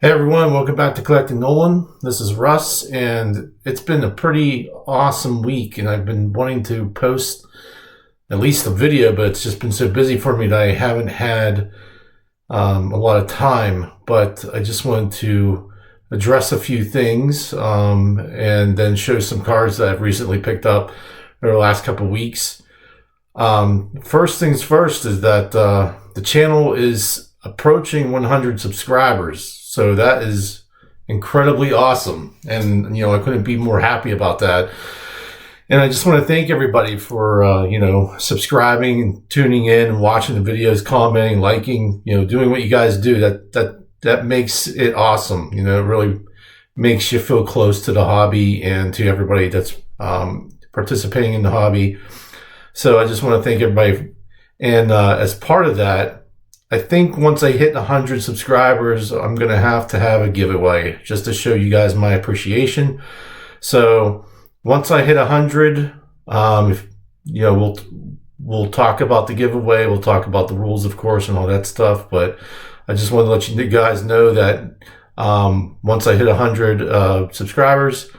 Hey everyone, welcome back to Collecting Nolan. This is Russ, and it's been a pretty awesome week, and I've been wanting to post at least a video, but it's just been so busy for me that I haven't had a lot of time. But I just wanted to address a few things and then show some cards that I've recently picked up over the last couple of weeks. First things first is that the channel is approaching 100 subscribers. So that is incredibly awesome. And, I couldn't be more happy about that. And I just want to thank everybody for, subscribing and tuning in and watching the videos, commenting, liking, doing what you guys do. That makes it awesome. It really makes you feel close to the hobby and to everybody that's participating in the hobby. So I just want to thank everybody. And as part of that, I think once I hit 100 subscribers, I'm going to have a giveaway just to show you guys my appreciation. So once I hit 100, we'll talk about the giveaway. We'll talk about the rules, of course, and all that stuff. But I just want to let you guys know that once I hit 100 subscribers,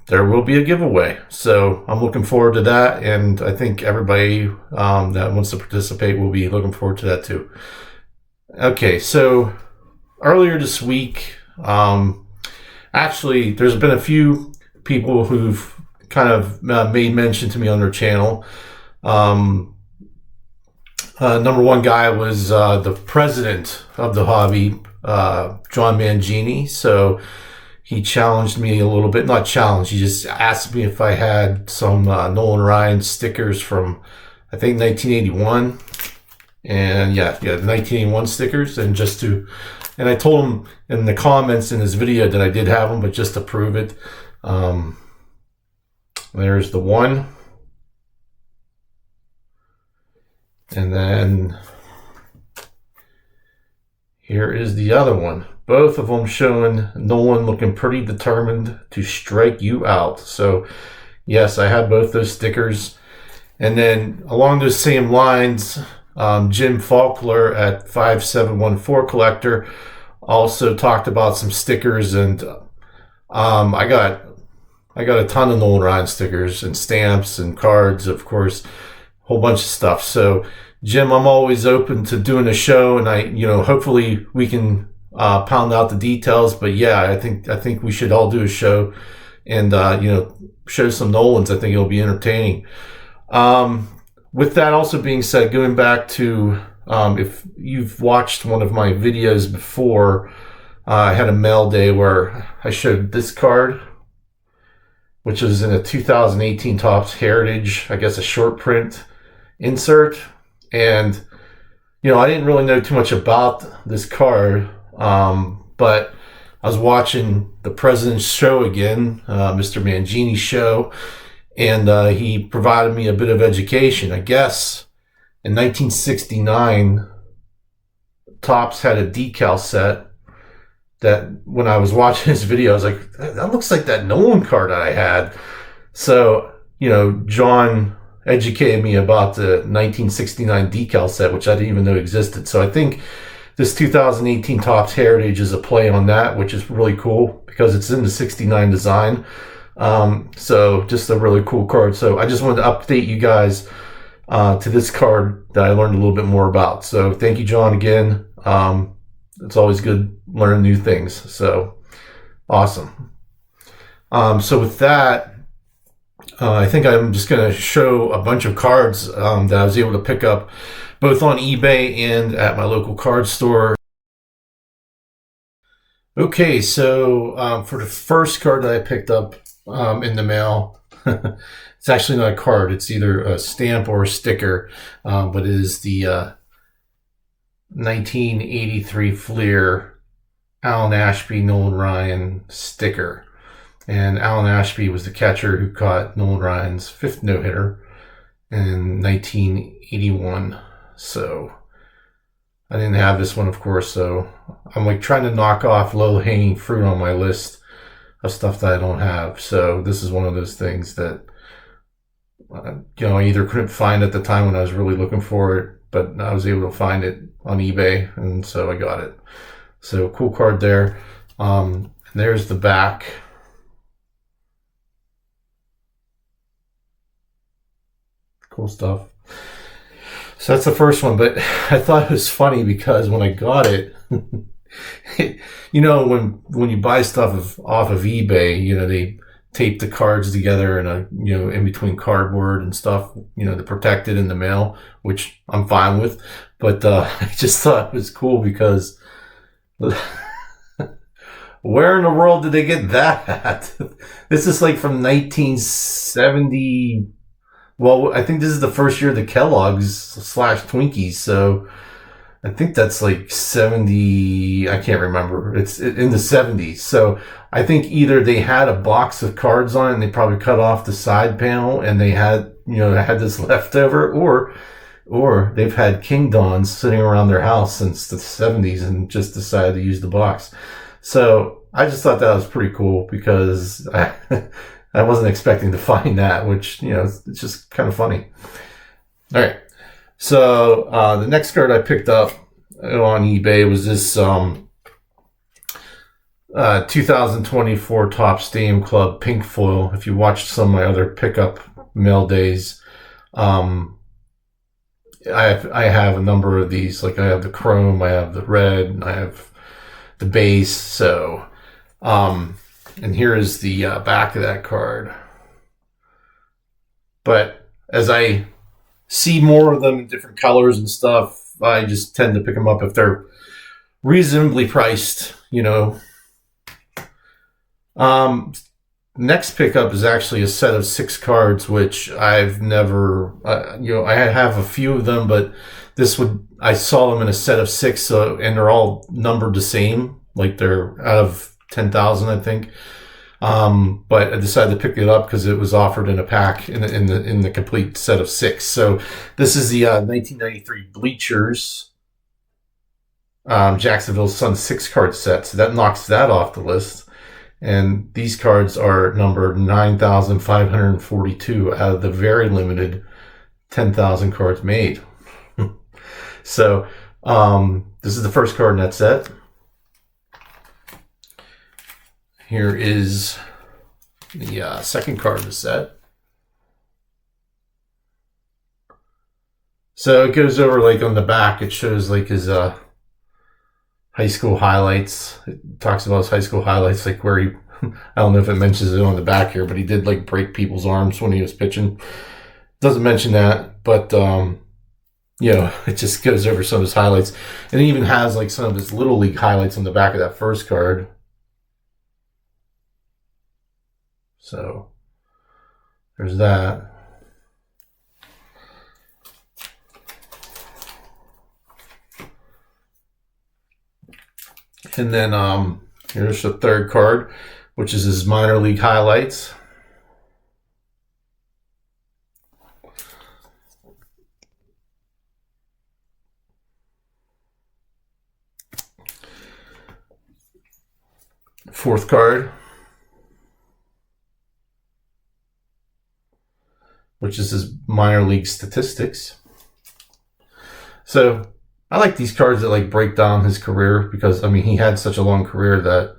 there will be a giveaway. So I'm looking forward to that. And I think everybody that wants to participate will be looking forward to that too. Okay, so earlier this week, actually, there's been a few people who've kind of made mention to me on their channel. Number one guy was the president of the hobby, John Mangini. So he challenged me a little bit. Not challenged. He just asked me if I had some Nolan Ryan stickers from, I think, 1981. And yeah, the 1981 stickers. And I told him in the comments in his video that I did have them, but just to prove it. There's the one. And then here is the other one. Both of them showing Nolan looking pretty determined to strike you out. So, yes, I have both those stickers. And then along those same lines, Jim Faulkner at 5714 Collector also talked about some stickers. And I got a ton of Nolan Ryan stickers and stamps and cards, of course, a whole bunch of stuff. So, Jim, I'm always open to doing a show, and hopefully we can pound out the details. But yeah, I think we should all do a show and show some Nolans. I think it'll be entertaining. With that also being said, going back to if you've watched one of my videos before, I had a mail day where I showed this card, which is in a 2018 Topps Heritage, I guess a short print insert. And I didn't really know too much about this card. But I was watching the President's Show again, Mr. Mangini's show, and he provided me a bit of education. I guess in 1969, Topps had a decal set that when I was watching his video, I was like, that looks like that Nolan card I had. So, John educated me about the 1969 decal set, which I didn't even know existed. So I think this 2018 Topps Heritage is a play on that, which is really cool because it's in the 69 design. So just a really cool card. So I just wanted to update you guys to this card that I learned a little bit more about. So thank you, John, again. It's always good learning new things. So awesome. So with that, I think I'm just going to show a bunch of cards that I was able to pick up both on eBay and at my local card store. Okay, so for the first card that I picked up in the mail, it's actually not a card. It's either a stamp or a sticker, but it is the 1983 Fleer Alan Ashby Nolan Ryan sticker. And Alan Ashby was the catcher who caught Nolan Ryan's fifth no-hitter in 1981. So I didn't have this one, of course. So I'm trying to knock off low-hanging fruit on my list of stuff that I don't have. So this is one of those things that I either couldn't find at the time when I was really looking for it, but I was able to find it on eBay, and so I got it. So cool card there. And there's the back. Cool stuff. So that's the first one, but I thought it was funny because when I got it, you know, when you buy stuff off of eBay, you know, they tape the cards together in a, you know, in between cardboard and stuff, you know, to protect it in the mail, which I'm fine with. But I just thought it was cool because where in the world did they get that at? This is like from 1970. Well, I think this is the first year of the Kellogg's slash Twinkies, so I think that's like 70. I can't remember. It's in the 70s. So I think either they had a box of cards on it and they probably cut off the side panel and they had, you know, had this leftover, or they've had King Dons sitting around their house since the 70s and just decided to use the box. So I just thought that was pretty cool because I wasn't expecting to find that, which, you know, it's just kind of funny. All right. So the next card I picked up on eBay was this 2024 Topps Stadium Club pink foil. If you watched some of my other pickup mail days, I have a number of these. Like I have the chrome, I have the red, I have the base. So, and here is the back of that card. But as I see more of them in different colors and stuff, I just tend to pick them up if they're reasonably priced, you know. Next pickup is actually a set of 6 cards, which I've never, you know, I have a few of them, but I saw them in a set of 6, so, and they're all numbered the same, like they're out of 10,000, I think. But I decided to pick it up because it was offered in a pack in the complete set of 6. So this is the 1993 Bleachers Jacksonville Sun 6-card set. So that knocks that off the list. And these cards are numbered 9,542 out of the very limited 10,000 cards made. So this is the first card in that set. Here is the second card of the set. So it goes over, like on the back, it shows like his high school highlights. It talks about his high school highlights, like where he, I don't know if it mentions it on the back here, but he did like break people's arms when he was pitching. Doesn't mention that, but you know, it just goes over some of his highlights. And it even has like some of his Little League highlights on the back of that first card. So there's that. And then here's the third card, which is his minor league highlights. Fourth card, which is his minor league statistics. So I like these cards that like break down his career because, I mean, he had such a long career that,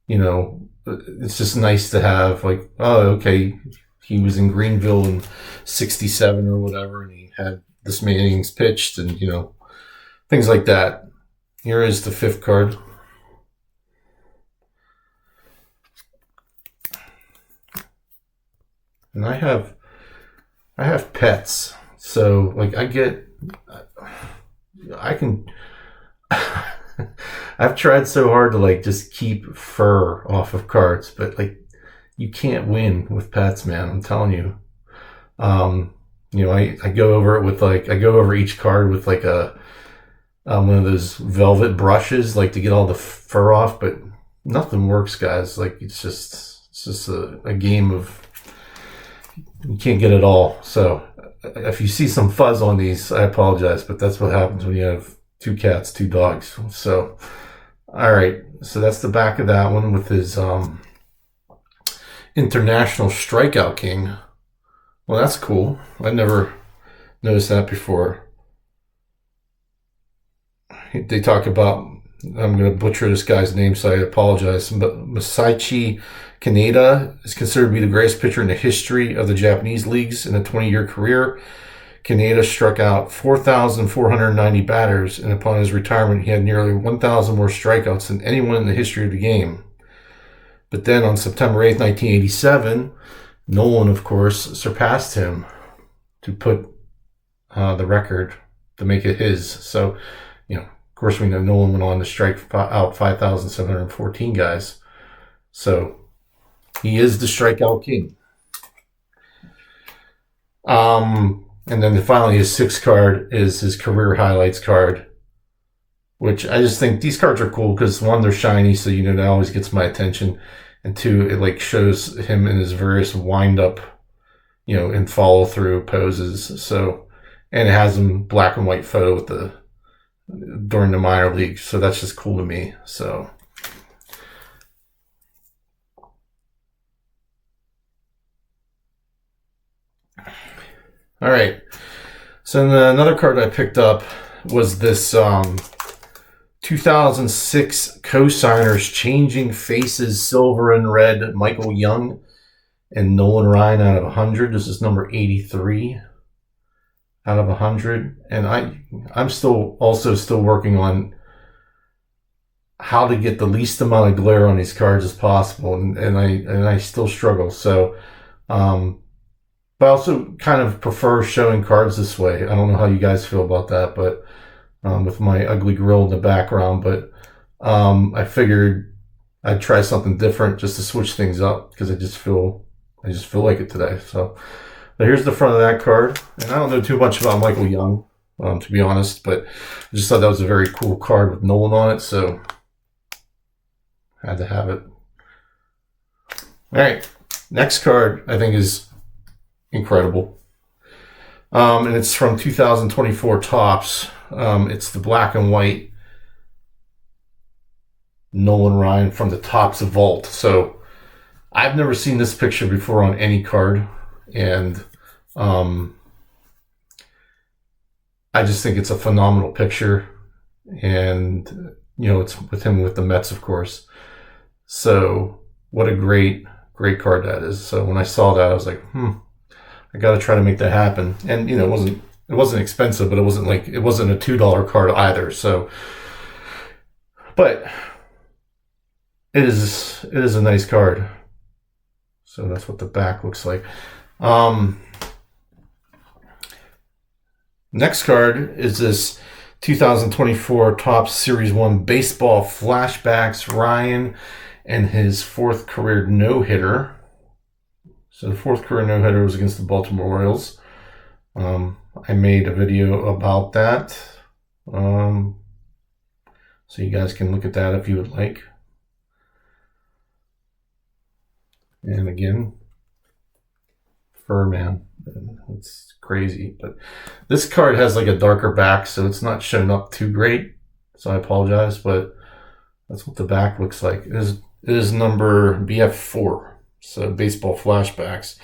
you know, it's just nice to have like, oh, okay, he was in Greenville in 67 or whatever, and he had this many innings pitched and, you know, things like that. Here is the fifth card. And I have pets. So like I can I've tried so hard to like just keep fur off of cards, but like you can't win with pets, man. I'm telling you. You know, I go over it with like I go over each card with like a one of those velvet brushes, like to get all the fur off, but nothing works, guys. Like it's just a game of you can't get it all. So if you see some fuzz on these, I apologize, but that's what happens when you have 2 cats, 2 dogs. So, all right. So that's the back of that one with his International Strikeout King. Well, that's cool. I never noticed that before. They talk about I'm going to butcher this guy's name, so I apologize. But Masaichi Kaneda is considered to be the greatest pitcher in the history of the Japanese leagues in a 20-year career. Kaneda struck out 4,490 batters, and upon his retirement, he had nearly 1,000 more strikeouts than anyone in the history of the game. But then on September 8th, 1987, Nolan, of course, surpassed him to put the record, to make it his. So, of course, we know Nolan went on to strike out 5,714 guys. So, he is the strikeout king. And then finally, his sixth card is his career highlights card, which I just think these cards are cool because, one, they're shiny, so that always gets my attention. And two, it shows him in his various wind-up, and follow-through poses. So, and it has him black and white photo during the minor leagues. So that's just cool to me. So, all right. So another card I picked up was this 2006 Co-Signers Changing Faces Silver and Red Michael Young and Nolan Ryan out of 100. This is number 83 out of 100. And I'm still working on how to get the least amount of glare on these cards as possible. And I still struggle. So, but I also kind of prefer showing cards this way. I don't know how you guys feel about that, but with my ugly grill in the background. But I figured I'd try something different just to switch things up because I just feel like it today. So here's the front of that card. And I don't know too much about Michael Young, to be honest, but I just thought that was a very cool card with Nolan on it, so I had to have it. All right, next card I think is incredible. And it's from 2024 Topps. It's the black and white Nolan Ryan from the Topps Vault. So I've never seen this picture before on any card, and I just think it's a phenomenal picture. And it's with him with the Mets, of course. So what a great card that is. So when I saw that, I was like, I got to try to make that happen. And it wasn't expensive, but it wasn't a $2 card either. So, but it is a nice card. So that's what the back looks like. Next card is this 2024 Topps Series 1 Baseball Flashbacks Ryan and his fourth career no-hitter. So the fourth career no-hitter was against the Baltimore Orioles. I made a video about that. So you guys can look at that if you would like. And again, Furman. It's crazy. But this card has a darker back, so it's not shown up too great. So I apologize, but that's what the back looks like. It is number BF4. So baseball flashbacks.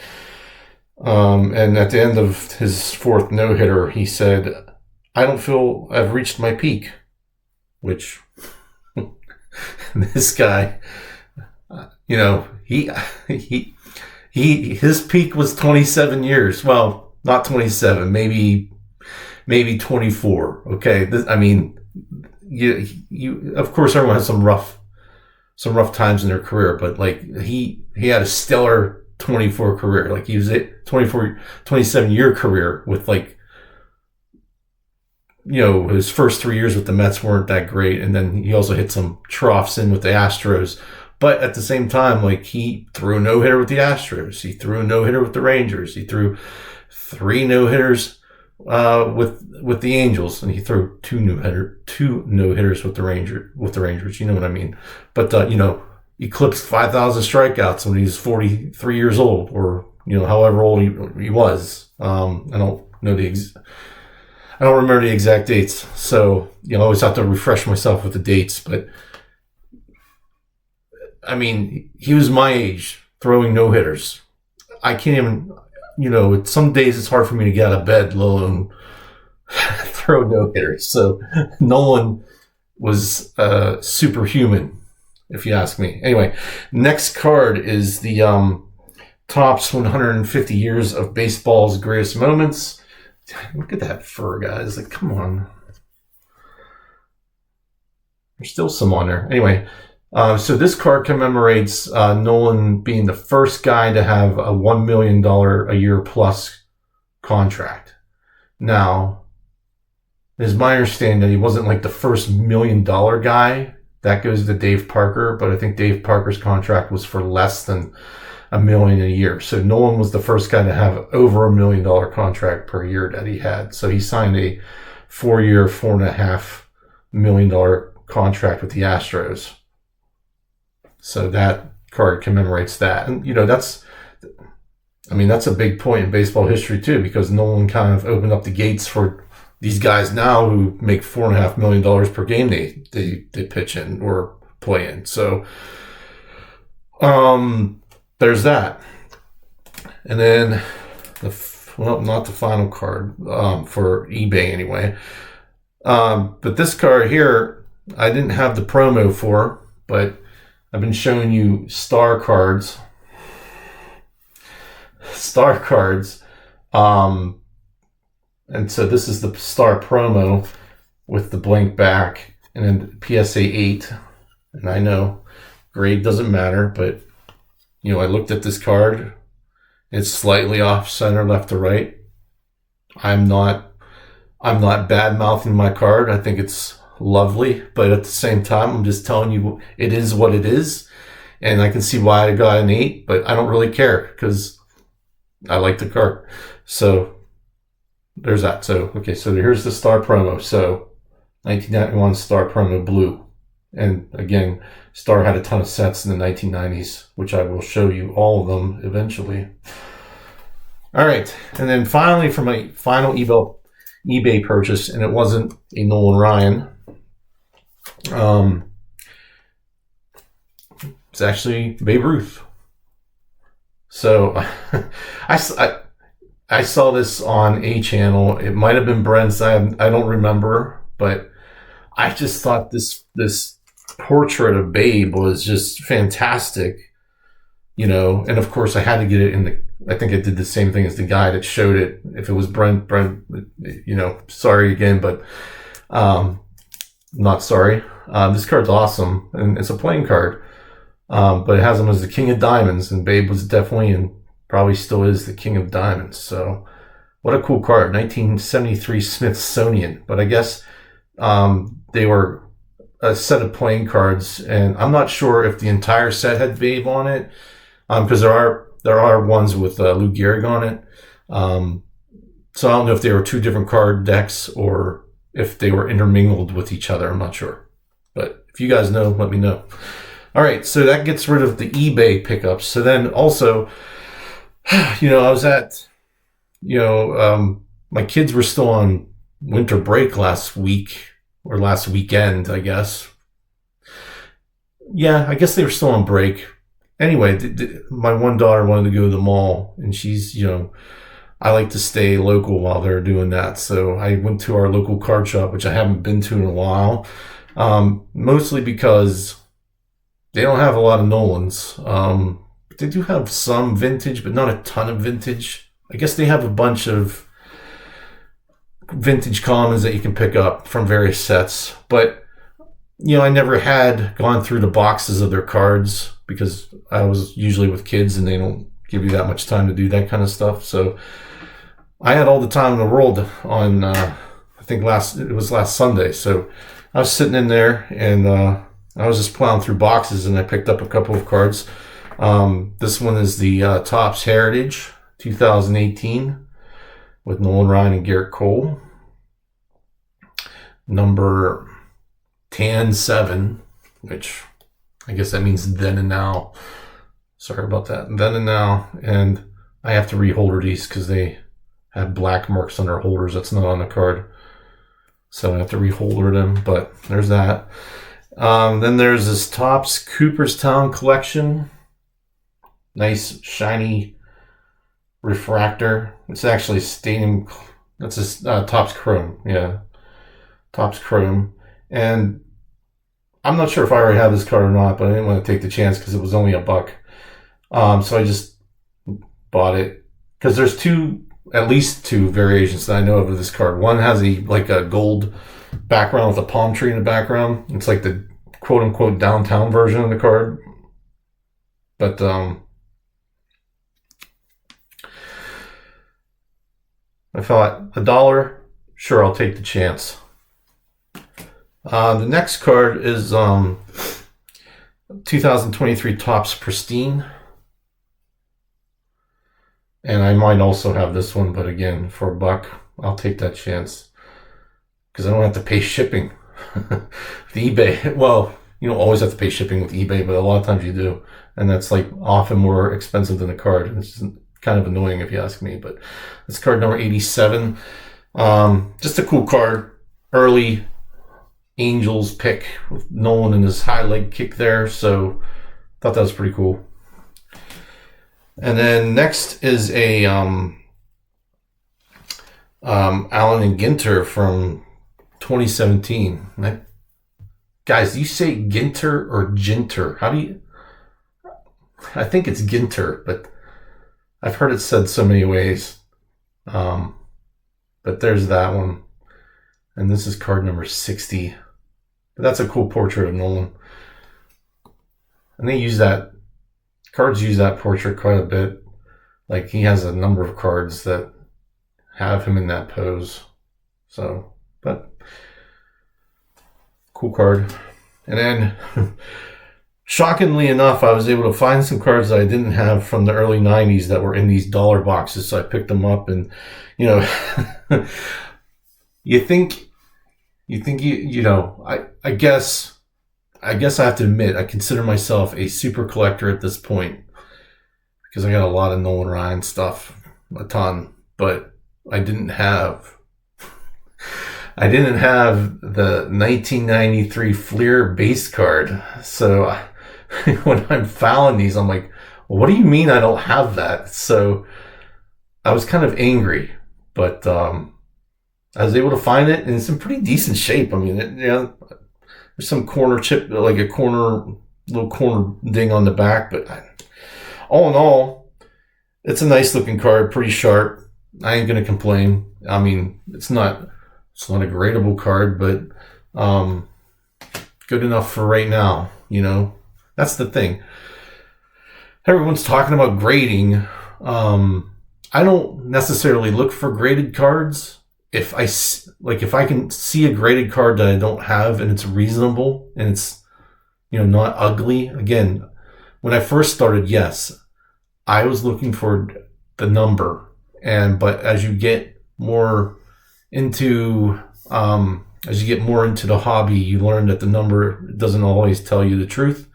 And at the end of his fourth no-hitter, he said, "I don't feel I've reached my peak," which this guy, his peak was 27 years. Well, not 27, maybe 24. Okay. You of course everyone has some rough times in their career, but he had a stellar 24 career. He was 27-year career with his first 3 years with the Mets weren't that great. And then he also hit some troughs in with the Astros. But at the same time, he threw a no-hitter with the Astros. He threw a no-hitter with the Rangers. He threw 3 no-hitters with the Angels, and he threw 2 no-hitters with the Rangers. You know what I mean? But eclipsed 5,000 strikeouts when he was 43 years old, or however old he was. I don't remember the exact dates, so I always have to refresh myself with the dates. But he was my age throwing no-hitters. I can't even, some days it's hard for me to get out of bed, let alone throw no-hitters. So Nolan was superhuman, if you ask me. Anyway, next card is the Topps 150 Years of Baseball's Greatest Moments. Look at that fur, guys. Like, come on. There's still some on there. Anyway, so this card commemorates Nolan being the first guy to have a $1 million a year plus contract. Now, it is my understanding that he wasn't like the first $1 million guy. That goes to Dave Parker, but I think Dave Parker's contract was for less than $1 million a year. So Nolan was the first guy to have over $1 million contract per year that he had. So he signed a 4-year, $4.5 million contract with the Astros. So that card commemorates that. And, that's a big point in baseball history too, because Nolan kind of opened up the gates for these guys now who make $4.5 million per game they pitch in or play in. So, there's that. And then not the final card, for eBay anyway. But this card here, I didn't have the promo for, but I've been showing you star cards. And so this is the star promo with the blank back and then PSA 8. And I know grade doesn't matter, but I looked at this card. It's slightly off center, left to right. I'm not bad mouthing my card. I think it's lovely, but at the same time, I'm just telling you it is what it is. And I can see why I got an 8, but I don't really care because I like the card. So there's that. So here's the star promo. So 1991 star promo blue. And again, Star had a ton of sets in the 1990s, which I will show you all of them eventually. All right. And then finally, for my final eBay purchase, and it wasn't a Nolan Ryan. It's actually Babe Ruth. So I saw this on a channel. It might have been Brent's. I don't remember, but I just thought this portrait of Babe was just fantastic, and of course I had to get it I think I did the same thing as the guy that showed it. If it was Brent, sorry again, but not sorry. This card's awesome, and it's a playing card, but it has him as the King of Diamonds, and Babe was definitely and probably still is the King of Diamonds. So what a cool card. 1973 Smithsonian, but I guess they were a set of playing cards, and I'm not sure if the entire set had Babe on it, because there are ones with Lou Gehrig on it. So I don't know if they were two different card decks or if they were intermingled with each other. I'm not sure, but if you guys know, let me know. All right, so that gets rid of the eBay pickups. So then also, I was at, my kids were still on winter break last week. Or last weekend, I guess. Yeah, I guess they were still on break. Anyway, my one daughter wanted to go to the mall, and she's, I like to stay local while they're doing that. So I went to our local card shop, which I haven't been to in a while, mostly because they don't have a lot of Nolans. They do have some vintage, but not a ton of vintage. I guess they have a bunch of vintage commons that you can pick up from various sets, but I never had gone through the boxes of their cards because I was usually with kids and they don't give you that much time to do that kind of stuff. So I had all the time in the world on I think it was last Sunday. So I was sitting in there and I was just plowing through boxes and I picked up a couple of cards. This one is the Topps Heritage 2018 with Nolan Ryan and Garrett Cole. Number 10-7, which I guess that means then and now. Sorry about that. Then and now. And I have to reholder these because they have black marks on their holders. That's not on the card. So I have to reholder them, but there's that. Then there's this Topps Cooperstown collection. Nice, shiny refractor. It's actually stadium. That's a Topps Chrome. Yeah. Topps Chrome. And I'm not sure if I already have this card or not, but I didn't want to take the chance because it was only $1. So I just bought it because there's at least two variations that I know of this card. One has a gold background with a palm tree in the background. It's like the quote unquote downtown version of the card. But I thought $1, sure, I'll take the chance. The next card is 2023 Topps Pristine. And I might also have this one, but again, for $1, I'll take that chance. Because I don't have to pay shipping. With eBay, well, you don't always have to pay shipping with eBay, but a lot of times you do. And that's like often more expensive than a card. It's kind of annoying if you ask me, but it's card number 87. Just a cool card. Early Angels pick with Nolan and his high leg kick there. So I thought that was pretty cool. And then next is a Allen and Ginter from 2017. Guys, do you say Ginter or Ginter? How do you... I think it's Ginter, but I've heard it said so many ways. But there's that one. And this is card number 60. But that's a cool portrait of Nolan. And cards use that portrait quite a bit. Like, he has a number of cards that have him in that pose. So, but cool card. And then, shockingly enough, I was able to find some cards that I didn't have from the early 90s that were in these dollar boxes. So I picked them up, and, you think, I guess I have to admit, I consider myself a super collector at this point because I got a lot of Nolan Ryan stuff, a ton, but I didn't have the 1993 Fleer base card. So when I'm fouling these, I'm like, well, what do you mean I don't have that? So I was kind of angry, but I was able to find it, and it's in pretty decent shape. I mean, there's some corner chip, like a little corner ding on the back, but all in all, it's a nice looking card, pretty sharp. I ain't gonna complain. I mean, it's not a gradable card, but good enough for right now. That's the thing. Everyone's talking about grading. I don't necessarily look for graded cards. If I can see a graded card that I don't have and it's reasonable and it's, not ugly. Again, when I first started, yes, I was looking for the number. But as you get more into, the hobby, you learn that the number doesn't always tell you the truth.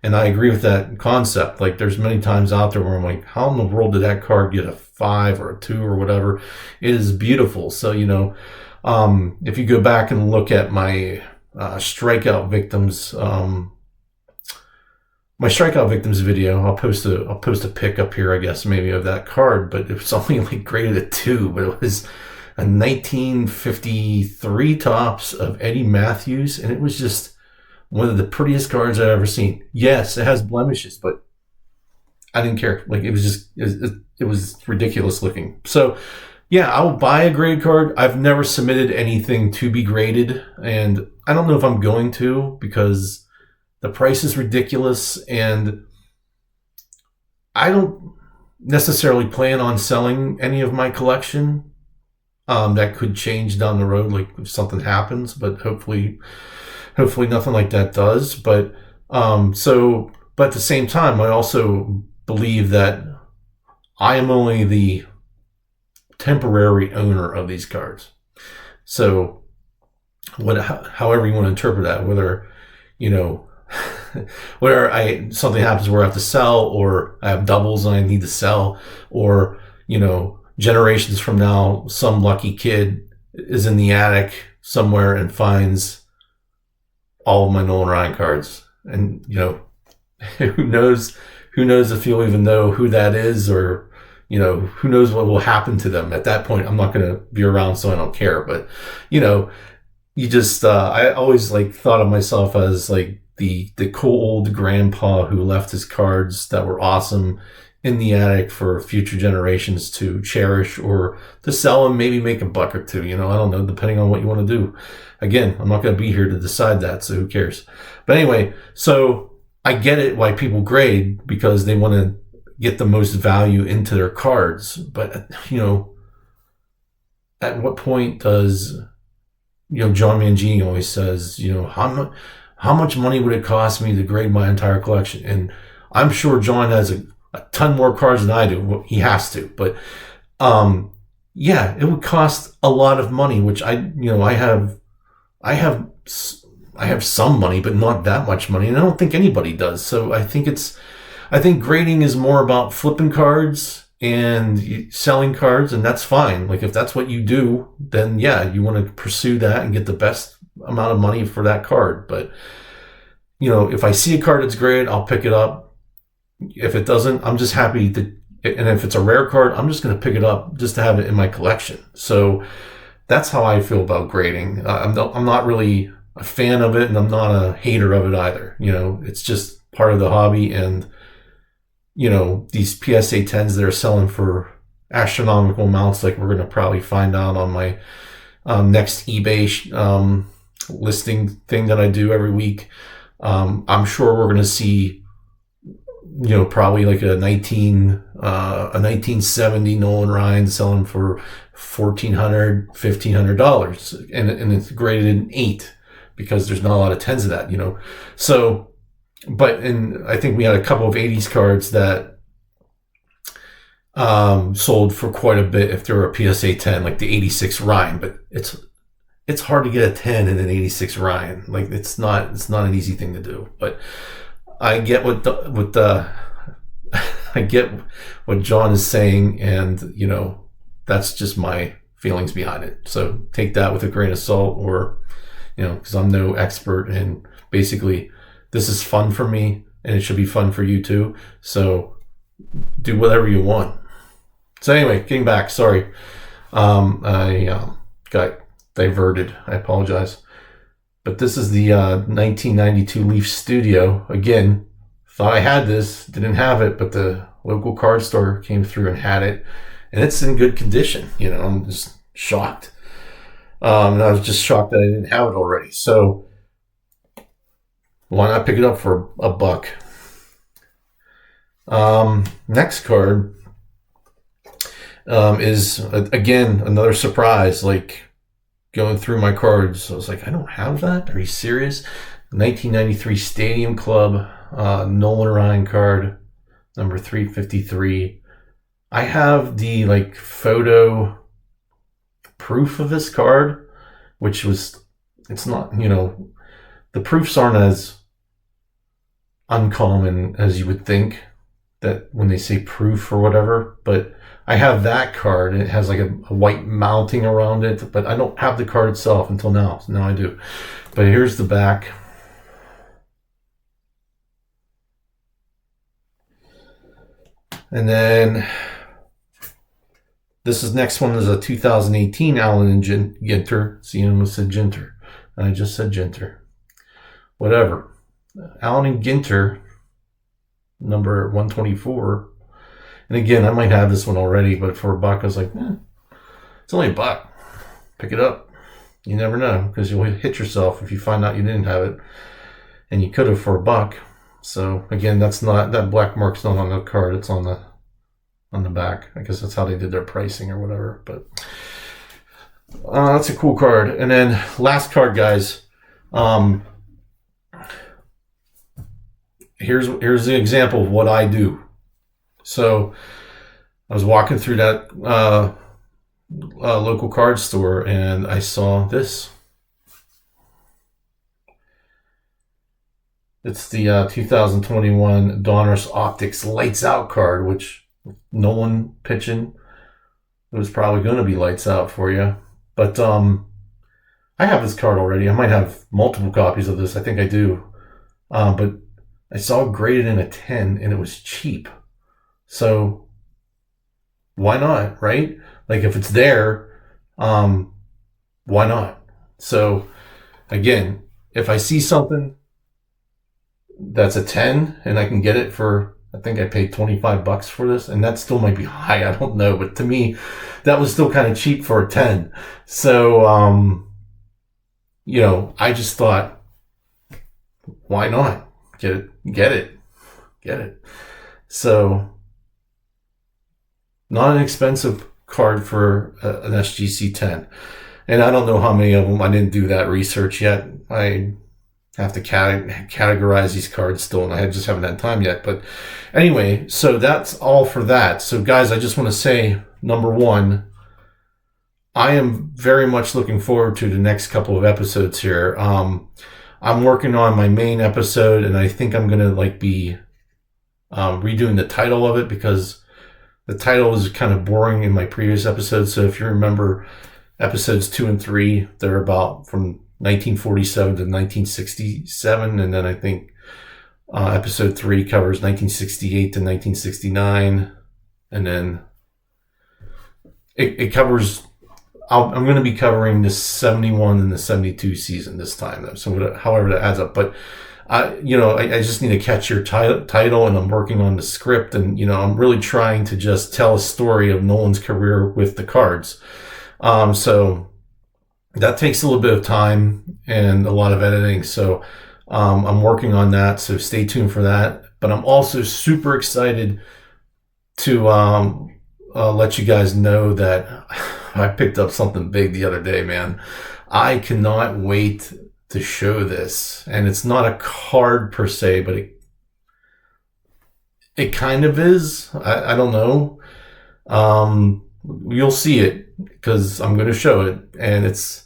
And I agree with that concept. Like, there's many times out there where I'm like, how in the world did that card get a 5 or a 2 or whatever? It is beautiful. So, if you go back and look at my strikeout victims, video, I'll post a pic up here, I guess, maybe of that card, but it was only like graded a 2, but it was a 1953 Topps of Eddie Matthews, and it was just one of the prettiest cards I've ever seen. Yes, it has blemishes, but I didn't care. Like, it was ridiculous looking. So, yeah, I will buy a graded card. I've never submitted anything to be graded, and I don't know if I'm going to because the price is ridiculous, and I don't necessarily plan on selling any of my collection. That could change down the road, like if something happens, but hopefully nothing like that does. But but at the same time, I also believe that I am only the temporary owner of these cards. So however you want to interpret that, whether something happens where I have to sell, or I have doubles and I need to sell, or generations from now, some lucky kid is in the attic somewhere and finds all of my Nolan Ryan cards, and who knows if you'll even know who that is, or who knows what will happen to them at that point. I'm not going to be around, so I don't care. But you just I always like thought of myself as like the cool old grandpa who left his cards that were awesome in the attic for future generations to cherish or to sell and maybe make a buck or two. You know, I don't know, depending on what you want to do. Again, I'm not going to be here to decide that, so who cares? But anyway, so I get it why people grade because they want to get the most value into their cards. But, you know, at what point does, you know, John Mangini always says, you know, how much money would it cost me to grade my entire collection? And I'm sure John has a ton more cards than I do. Well, he has to, but yeah, it would cost a lot of money, which I have some money, but not that much money, and I don't think anybody does. So I think grading is more about flipping cards and selling cards, and that's fine. Like if that's what you do, then yeah, you want to pursue that and get the best amount of money for that card. But you know, if I see a card that's great, I'll pick it up. If it doesn't, I'm just happy to. And if it's a rare card, I'm just going to pick it up just to have it in my collection. So that's how I feel about grading. I'm not really a fan of it, and I'm not a hater of it either. You know, it's just part of the hobby, and you know, these PSA 10s that are selling for astronomical amounts, like we're going to probably find out on my next eBay listing thing that I do every week. I'm sure we're going to see, you know, probably like a 1970 Nolan Ryan selling for $1,400, $1,500, and it's graded in 8 because there's not a lot of 10s of that, you know. So, but I think we had a couple of 80s cards that sold for quite a bit if they were a PSA 10, like the 86 Ryan. But it's hard to get a 10 in an 86 Ryan. Like it's not an easy thing to do. But I get I get what John is saying, and you know, that's just my feelings behind it. So take that with a grain of salt, or you know, because I'm no expert, and basically this is fun for me, and it should be fun for you too. So do whatever you want. So anyway, getting back. Sorry, I got diverted. I apologize. But this is the 1992 Leaf Studio. Again, thought I had this, didn't have it, but the local card store came through and had it. And it's in good condition. You know, I'm just shocked. And I was just shocked that I didn't have it already. So why not pick it up for $1? Next card is, again, another surprise. Like, going through my cards, I was like, I don't have that? Are you serious? 1993 Stadium Club Nolan Ryan card, number 353. I have the like photo proof of this card, which was, it's not, you know, the proofs aren't as uncommon as you would think, that when they say proof or whatever, but I have that card, and it has like a white mounting around it, but I don't have the card itself until now. So now I do. But here's the back. And then this next one is a 2018 Allen and Ginter. See, I almost said Ginter. And I just said Ginter. Whatever. Allen and Ginter, number 124. And again, I might have this one already, but for $1, I was like, it's only $1. Pick it up. You never know, because you'll hit yourself if you find out you didn't have it, and you could have for $1. So again, that's not, that black mark's not on the card; it's on the back. I guess that's how they did their pricing or whatever. But that's a cool card. And then last card, guys. Here's the example of what I do. So I was walking through that local card store, and I saw this. It's the 2021 Donruss Optics Lights Out card, which Nolan pitching, it was probably going to be lights out for you. But I have this card already. I might have multiple copies of this. I think I do. But I saw it graded in a 10, and it was cheap. So why not, right? Like if it's there, why not? So again, if I see something that's a 10 and I can get it for, I think I paid $25 for this, and that still might be high, I don't know, but to me that was still kind of cheap for a 10. So I just thought, why not get it. So not an expensive card for an SGC 10. And I don't know how many of them. I didn't do that research yet. I have to categorize these cards still, and I just haven't had time yet. But anyway, so that's all for that. So guys, I just want to say, number one, I am very much looking forward to the next couple of episodes here. I'm working on my main episode, and I think I'm going to be redoing the title of it, because the title was kind of boring in my previous episodes. So if you remember episodes 2 and 3, they're about from 1947 to 1967. And then I think episode 3 covers 1968 to 1969. And then it covers, I'm going to be covering the 71 and the 72 season this time, though. So however that adds up. But I just need to catch your title, and I'm working on the script, and I'm really trying to just tell a story of Nolan's career with the cards. So that takes a little bit of time and a lot of editing. So I'm working on that. So stay tuned for that. But I'm also super excited to let you guys know that I picked up something big the other day, man. I cannot wait to show this. And it's not a card per se, but it kind of is. I don't know. You'll see it, because I'm going to show it, and it's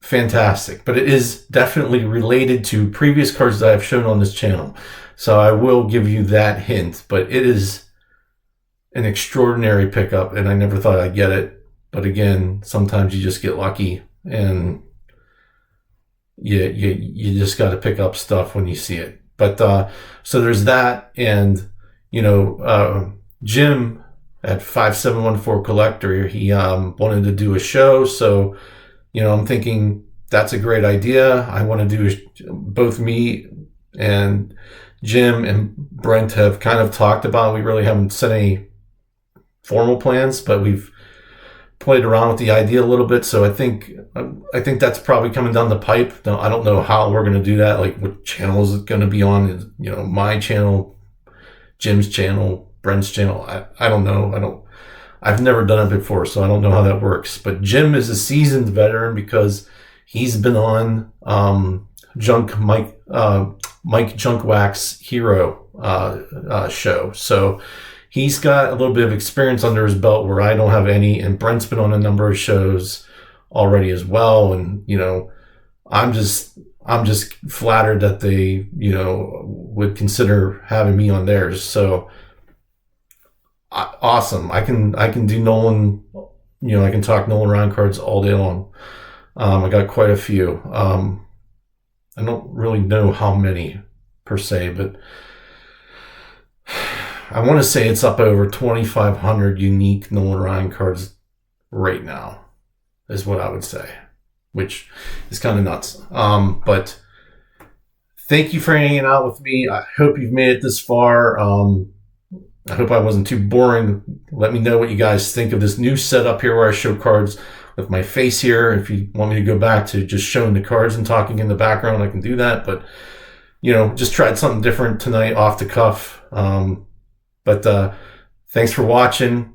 fantastic. But it is definitely related to previous cards that I've shown on this channel. So I will give you that hint. But it is an extraordinary pickup, and I never thought I'd get it. But again, sometimes you just get lucky, and you just got to pick up stuff when you see it. But so there's that, and Jim at 5714 Collector, he wanted to do a show. So I'm thinking that's a great idea. I want to do both me and Jim and Brent have kind of talked about. We really haven't set any formal plans, but we've played around with the idea a little bit. So I think that's probably coming down the pipe. Now, I don't know how we're going to do that. Like, what channel is it going to be on? My channel, Jim's channel, Brent's channel. I don't know. I've never done it before, so I don't know how that works. But Jim is a seasoned veteran, because he's been on Mike Junkwack's Hero show. So he's got a little bit of experience under his belt where I don't have any, and Brent's been on a number of shows already as well. And I'm just flattered that they would consider having me on theirs. So awesome. I can do Nolan. I can talk Nolan Ryan cards all day long. I got quite a few. I don't really know how many per se, but I want to say it's up over 2,500 unique Nolan Ryan cards right now, is what I would say, which is kind of nuts. But thank you for hanging out with me. I hope you've made it this far. I hope I wasn't too boring. Let me know what you guys think of this new setup here, where I show cards with my face here. If you want me to go back to just showing the cards and talking in the background, I can do that. But, just tried something different tonight off the cuff. But thanks for watching.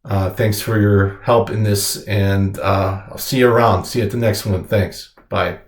Thanks for your help in this. And I'll see you around. See you at the next one. Thanks. Bye.